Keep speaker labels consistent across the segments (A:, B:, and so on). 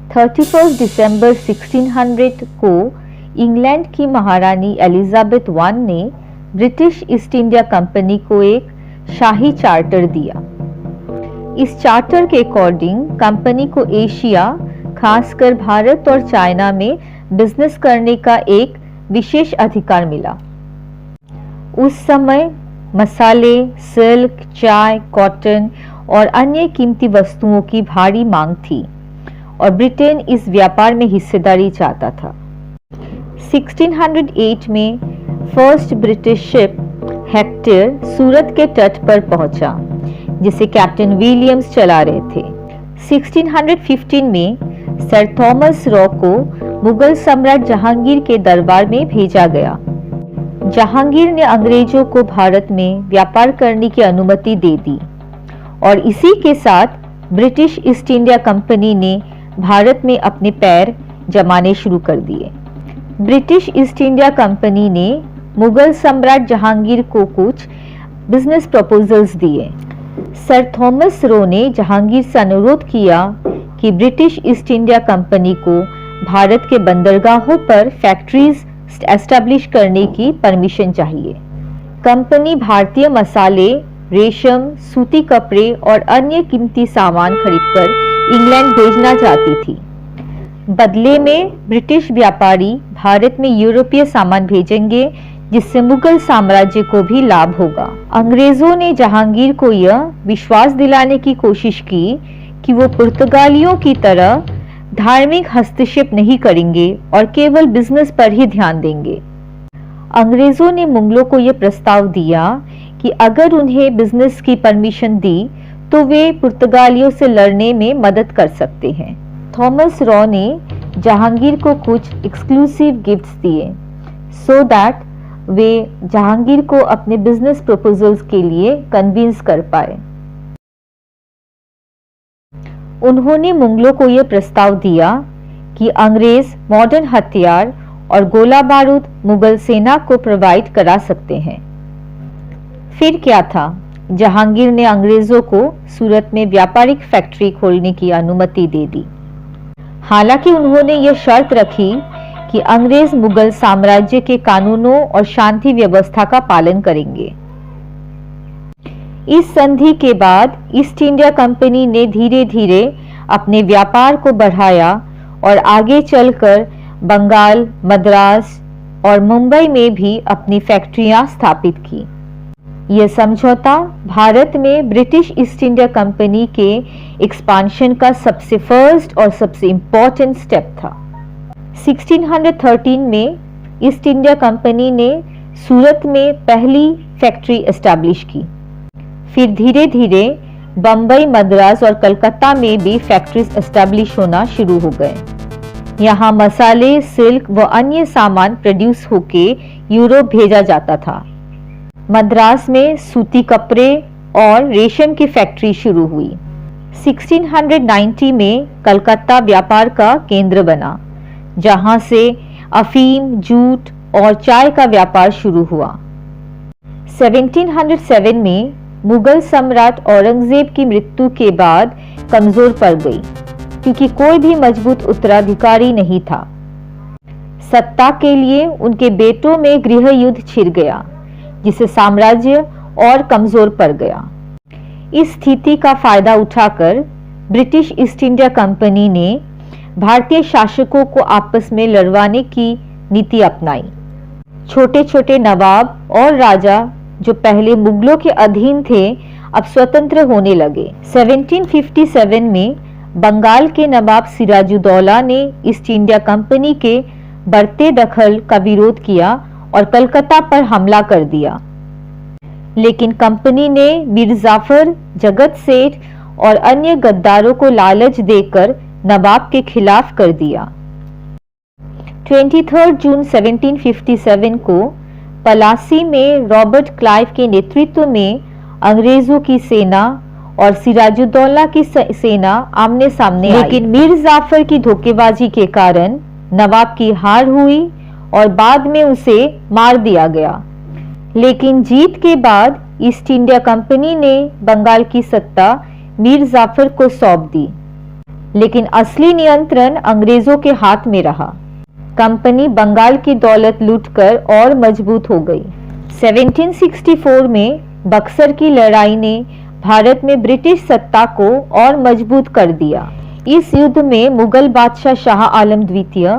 A: 31 दिसंबर 1600 को इंग्लैंड की महारानी एलिजाबेथ I ने ब्रिटिश ईस्ट इंडिया कंपनी को एक शाही चार्टर दिया। इस चार्टर के अकॉर्डिंग कंपनी को एशिया, खासकर भारत और चाइना में बिजनेस करने का एक विशेष अधिकार मिला। उस समय मसाले, सिल्क, चाय, कॉटन और अन्य कीमती वस्तुओं की भारी मांग थी और ब्रिटेन इस व्यापार में हिस्सेदारी चाहता था। 1608 में फर्स्ट ब्रिटिश शिप हेक्टर सूरत के तट पर पहुंचा, जिसे कैप्टन विलियम्स चला रहे थे। 1615 में सर थॉमस रॉ को मुगल सम्राट जहांगीर के दरबार में भेजा गया। जहांगीर ने अंग्रेजों को भारत में व्यापार करने की अनुमति दे दी और इसी के साथ ब्रिटिश ईस्ट इंडिया कंपनी ने भारत में अपने पैर जमाने शुरू कर दिए। ब्रिटिश ईस्ट इंडिया कंपनी ने मुगल सम्राट जहांगीर को कुछ बिजनेस प्रपोजल्स दिए। सर थॉमस रॉ ने जहांगीर से अनुरोध किया कि ब्रिटिश ईस्ट इंडिया कंपनी को भारत के बंदरगाहों पर फैक्ट्रीज एस्टैब्लिश करने की परमिशन चाहिए। कंपनी भारतीय मसाले, रेशम, सूती कपड़े और अन्य कीमती सामान खरीदकर इंग्लैंड भेजना चाहती थी। बदले में ब्रिटिश व्यापारी भारत में यूरोपीय सामान भेजेंगे, जिससे मुगल साम्राज्य को भी लाभ होगा। अंग्रेजों ने जहांगीर को यह विश्वास दिलाने की कोशिश की कि वो पुर्तगालियों की तरह धार्मिक हस्तक्षेप नहीं करेंगे और केवल बिजनेस पर ही ध्यान देंगे। अंग्रेजों ने मुगलों को यह प्रस्ताव दिया कि अगर उन्हें बिजनेस की परमिशन दी तो वे पुर्तगालियों से लड़ने में मदद कर सकते हैं। थॉमस रॉ ने जहांगीर को कुछ एक्सक्लूसिव गिफ्ट्स दिए सो दैट वे जहांगीर को अपने बिजनेस प्रपोजल्स के लिए कन्विंस कर पाए। उन्होंने मुगलों को यह प्रस्ताव दिया कि अंग्रेज मॉडर्न हथियार और गोला बारूद मुगल सेना को प्रोवाइड करा सकते हैं। फिर क्या था, जहांगीर ने अंग्रेजों को सूरत में व्यापारिक फैक्ट्री खोलने की अनुमति दे दी। हालांकि उन्होंने यह शर्त रखी कि अंग्रेज मुगल साम्राज्य के कानूनों और शांति व्यवस्था का पालन करेंगे। इस संधि के बाद ईस्ट इंडिया कंपनी ने धीरे धीरे अपने व्यापार को बढ़ाया और आगे चलकर बंगाल, मद्रास और मुंबई में भी अपनी फैक्ट्रियां स्थापित की। यह समझौता भारत में ब्रिटिश ईस्ट इंडिया कंपनी के एक्सपांशन का सबसे फर्स्ट और सबसे इम्पोर्टेंट स्टेप था। 1613 में ईस्ट इंडिया कंपनी ने सूरत में पहली फैक्ट्री एस्टैब्लिश की। फिर धीरे धीरे बम्बई, मद्रास और कलकत्ता में भी फैक्ट्रीज एस्टैब्लिश होना शुरू हो गए। यहाँ मसाले, सिल्क व अन्य सामान प्रोड्यूस होके यूरोप भेजा जाता था। मद्रास में सूती कपड़े और रेशम की फैक्ट्री शुरू हुई। 1690 में कलकत्ता व्यापार का केंद्र बना, जहाँ से अफीम, जूट और चाय का व्यापार शुरू हुआ। 1707 में मुगल सम्राट औरंगजेब की मृत्यु के बाद कमजोर पड़ गई, क्योंकि कोई भी मजबूत उत्तराधिकारी नहीं था। सत्ता के लिए उनके बेटों में गृह युद्ध छिड़ गया, जिससे साम्राज्य और कमजोर पड़ गया। इस स्थिति का फायदा उठाकर ब्रिटिश ईस्ट इंडिया कंपनी ने भारतीय शासकों को आपस में लड़वाने की नीति अपनाई। छोटे छोटे नवाब और राजा जो पहले मुगलों के अधीन थे, अब स्वतंत्र होने लगे। 1757 में बंगाल के नवाब सिराजुद्दौला ने ईस्ट इंडिया कंपनी के बढ़ते दखल का विरोध किया और कलकत्ता पर हमला कर दिया। लेकिन कंपनी ने मीर जाफर, जगत सेठ और अन्य गद्दारों को लालच देकर नवाब के खिलाफ कर दिया। 23 जून 1757 को पलासी में रॉबर्ट क्लाइव के नेतृत्व में अंग्रेजों की सेना और सिराजुद्दौला की सेना आमने सामने आई। लेकिन मीर जाफर की धोखेबाजी के कारण नवाब की हार हुई और बाद में उसे मार दिया गया। लेकिन जीत के बाद ईस्ट इंडिया कंपनी ने बंगाल की सत्ता मीर जाफर को सौंप दी। लेकिन असली नियंत्रण अंग्रेजों के हाथ में रहा। कंपनी बंगाल की दौलत लूटकर और मजबूत हो गई। 1764 में बक्सर की लड़ाई ने भारत में ब्रिटिश सत्ता को और मजबूत कर दिया। इस युद्ध में मुगल बादशाह शाह आलम द्वितीय,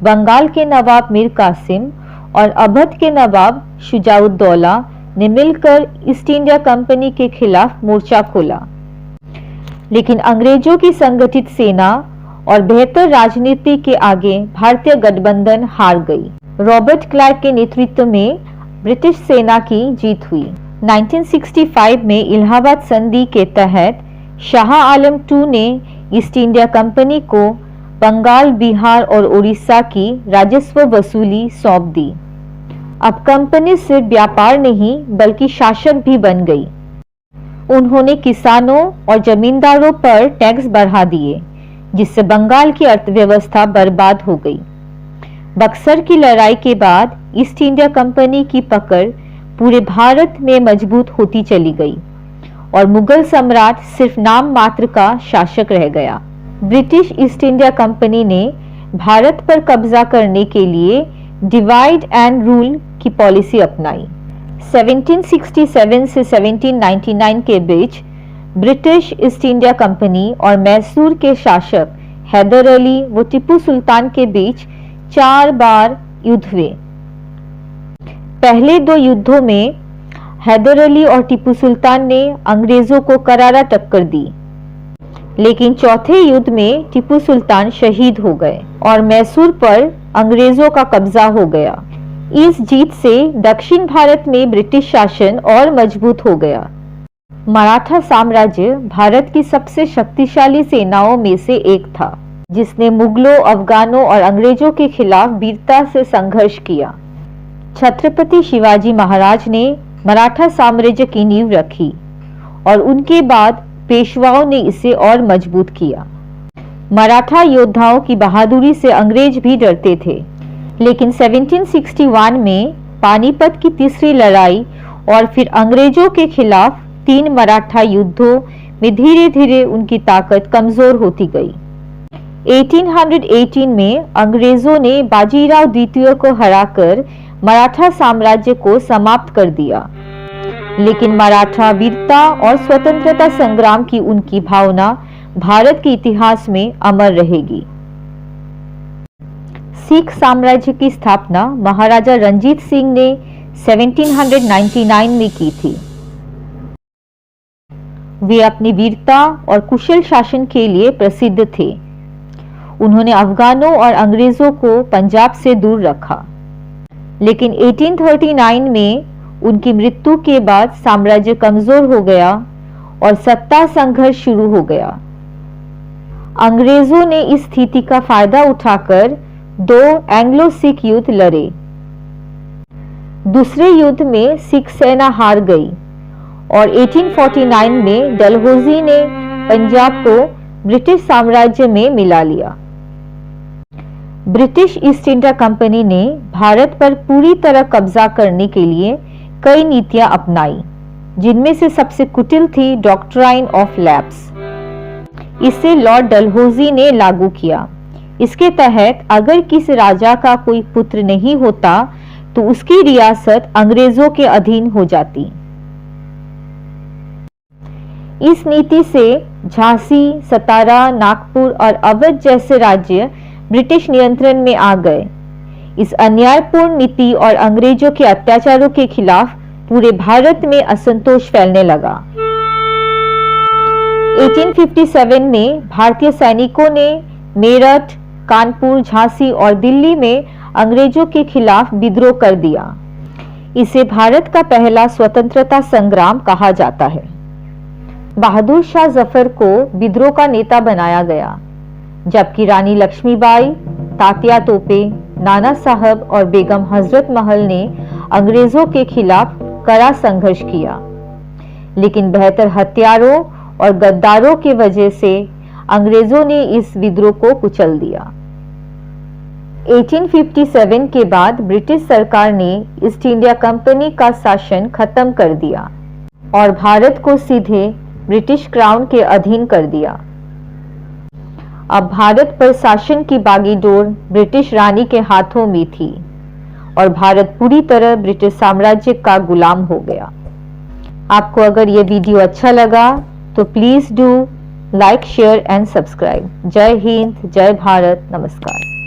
A: बंगाल के नवाब मीर कासिम और अवध के नवाब शुजाउद्दौला ने मिलकर ईस्ट इंडिया कंपनी के खिलाफ मोर्चा खोला। लेकिन अंग्रेजों की संगठित सेना और बेहतर राजनीति के आगे भारतीय गठबंधन हार गई। रॉबर्ट क्लाइव के नेतृत्व में ब्रिटिश सेना की जीत हुई। 1965 में इलाहाबाद संधि के तहत शाह आलम II ने ईस्ट इंडिया कंपनी को बंगाल, बिहार और उड़ीसा की राजस्व वसूली सौंप दी। अब कंपनी सिर्फ व्यापार नहीं बल्कि शासक भी बन गई। उन्होंने किसानों और जमींदारों पर टैक्स बढ़ा दिए, जिससे बंगाल की अर्थव्यवस्था बर्बाद हो गई। बक्सर की लड़ाई के बाद ईस्ट इंडिया कंपनी की पकड़ पूरे भारत में मजबूत होती चली गई और मुगल सम्राट सिर्फ नाम मात्र का शासक रह गया। ब्रिटिश ईस्ट इंडिया कंपनी ने भारत पर कब्जा करने के लिए डिवाइड एंड रूल की पॉलिसी अपनाई। 1767 से 1799 के बीच ब्रिटिश ईस्ट इंडिया कंपनी और मैसूर के शासक हैदर अली व टीपू सुल्तान के बीच 4 बार युद्ध हुए। पहले 2 युद्धों में हैदर अली और टीपू सुल्तान ने अंग्रेजों को करारा टक्कर दी, लेकिन चौथे युद्ध में टीपू सुल्तान शहीद हो गए और मैसूर पर अंग्रेजों का कब्जा हो गया। इस जीत से दक्षिण भारत में ब्रिटिश शासन और मजबूत हो गया। मराठा साम्राज्य भारत की सबसे शक्तिशाली सेनाओं में से एक था, जिसने मुगलों, अफगानों और अंग्रेजों के खिलाफ वीरता से संघर्ष किया। छत्रपति शिवाजी महाराज ने मराठा साम्राज्य की नींव रखी और उनके बाद पेशवाओं ने इसे और मजबूत किया। मराठा योद्धाओं की बहादुरी से अंग्रेज भी डरते थे, लेकिन 1761 में पानीपत की तीसरी लड़ाई और फिर अंग्रेजों के खिलाफ 3 मराठा युद्धों में धीरे धीरे उनकी ताकत कमजोर होती गई। 1818 में अंग्रेजों ने बाजीराव द्वितीय को हराकर मराठा साम्राज्य को समाप्त कर दिया, लेकिन मराठा वीरता और स्वतंत्रता संग्राम की उनकी भावना भारत के इतिहास में अमर रहेगी। सिख साम्राज्य की स्थापना महाराजा रंजीत सिंह ने 1799 में की थी। वे अपनी वीरता और कुशल शासन के लिए प्रसिद्ध थे। उन्होंने अफगानों और अंग्रेजों को पंजाब से दूर रखा, लेकिन 1839 में उनकी मृत्यु के बाद साम्राज्य कमजोर हो गया और सत्ता संघर्ष शुरू हो गया। अंग्रेजों ने इस स्थिति का फायदा उठाकर 2 एंग्लो सिख युद्ध लड़े। दूसरे युद्ध में सिख सेना हार गई और 1849 में डलहौजी ने पंजाब को ब्रिटिश साम्राज्य में मिला लिया। ब्रिटिश ईस्ट इंडिया कंपनी ने भारत पर पूरी तरह कब्जा करने के लिए कई नीतियां अपनाई, जिनमें से सबसे कुटिल थी डॉक्ट्राइन ऑफ लैप्स। इसे लॉर्ड डलहौजी ने लागू किया। इसके तहत अगर किसी राजा का कोई पुत्र नहीं होता तो उसकी रियासत अंग्रेजों के अधीन हो जाती। इस नीति से झांसी, सतारा, नागपुर और अवध जैसे राज्य ब्रिटिश नियंत्रण में आ गए। इस अन्यायपूर्ण नीति और अंग्रेजों के अत्याचारों के खिलाफ पूरे भारत में असंतोष फैलने लगा। 1857 में भारतीय सैनिकों ने मेरठ, कानपुर, झांसी और दिल्ली में अंग्रेजों के खिलाफ विद्रोह कर दिया। इसे भारत का पहला स्वतंत्रता संग्राम कहा जाता है। बहादुर शाह जफर को विद्रोह का नेता बनाया गया, जबकि रानी लक्ष्मीबाई, तात्या तोपे, नाना साहब और बेगम हजरत महल ने अंग्रेजों के खिलाफ कड़ा संघर्ष किया, लेकिन बेहतर हथियारों और गद्दारों की वजह से अंग्रेजों ने इस विद्रोह को कुचल दिया। 1857 के बाद ब्रिटिश सरकार ने ईस्ट इंडिया कंपनी का शासन खत्म कर दिया और भारत को सीधे ब्रिटिश क्राउन के अधीन कर दिया। अब भारत पर शासन की बागीडोर ब्रिटिश रानी के हाथों में थी और भारत पूरी तरह ब्रिटिश साम्राज्य का गुलाम हो गया। आपको अगर ये वीडियो अच्छा लगा तो please do like, share and subscribe. जय हिंद, जय भारत, नमस्कार।